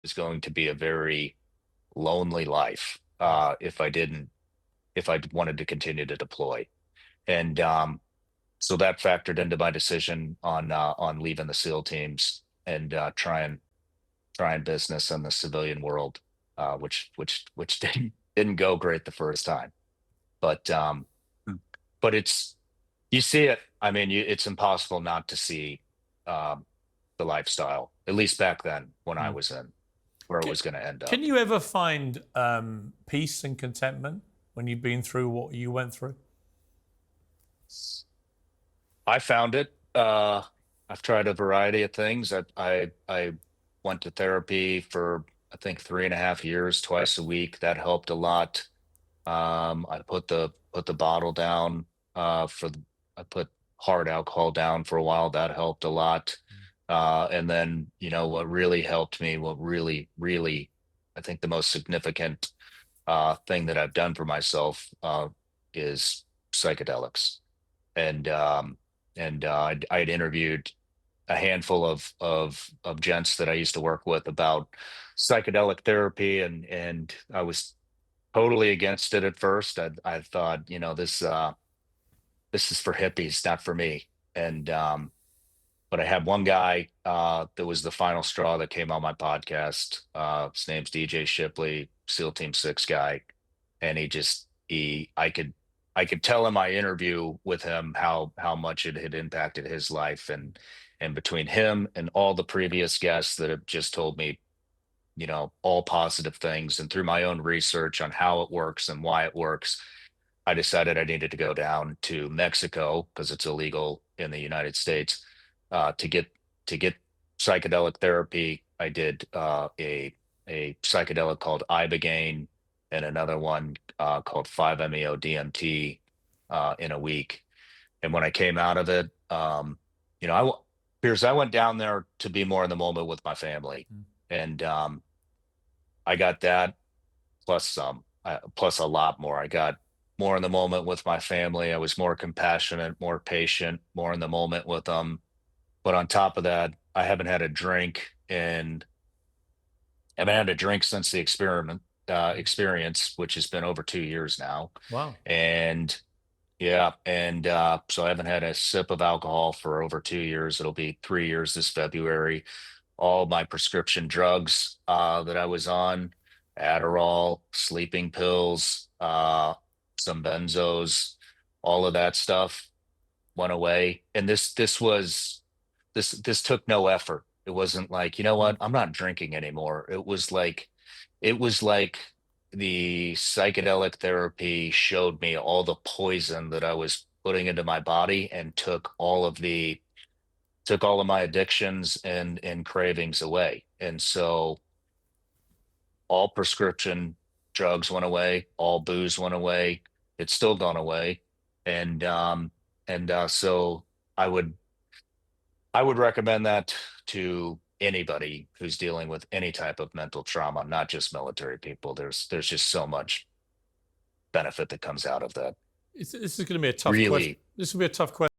was going to be a very lonely life if I wanted to continue to deploy. And so that factored into my decision on leaving the SEAL teams and trying business in the civilian world, which didn't go great the first time. But Hmm. it's you see it. I mean, it's impossible not to see um, the lifestyle, at least back then when I Hmm. was in where it Can, was going to end can up. you ever find peace and contentment when you've been through what you went through? I found it. I've tried a variety of things. I went to therapy for I think 3.5 years, twice a week. That helped a lot. I put the bottle down. I put hard alcohol down for a while. That helped a lot. And then what really helped me, what really I think the most significant thing that I've done for myself is psychedelics. And I'd interviewed a handful of gents that I used to work with about psychedelic therapy, and I was totally against it at first. I thought, this is for hippies, not for me. And but I had one guy that was the final straw that came on my podcast. His name's DJ Shipley, SEAL Team 6 guy, and I could tell in my interview with him how much it had impacted his life, and between him and all the previous guests that have just told me all positive things, and through my own research on how it works and why it works, I decided I needed to go down to Mexico because it's illegal in the United States to get psychedelic therapy. I did a psychedelic called Ibogane and another one called 5-MeO DMT in a week. And when I came out of it, you know, I w- Piers, I went down there to be more in the moment with my family, Mm. and I got that plus some, plus a lot more. I got more in the moment with my family. I was more compassionate, more patient, more in the moment with them. But on top of that, I haven't had a drink since the experience, which has been over 2 years now. Wow. And yeah, and so I haven't had a sip of alcohol for over 2 years. It'll be 3 years this February. All my prescription drugs that I was on, Adderall, sleeping pills, some benzos, all of that stuff went away. And this took no effort. It wasn't like, you know Mm. what, I'm not drinking anymore. It was like the psychedelic therapy showed me all the poison that I was putting into my body and took all of my addictions and cravings away. And so all prescription drugs went away, all booze went away. It's still gone away. And so I would I would recommend that to anybody who's dealing with any type of mental trauma, not just military people. There's just so much benefit that comes out of that. This is going to be a tough question. Really This will be a tough question.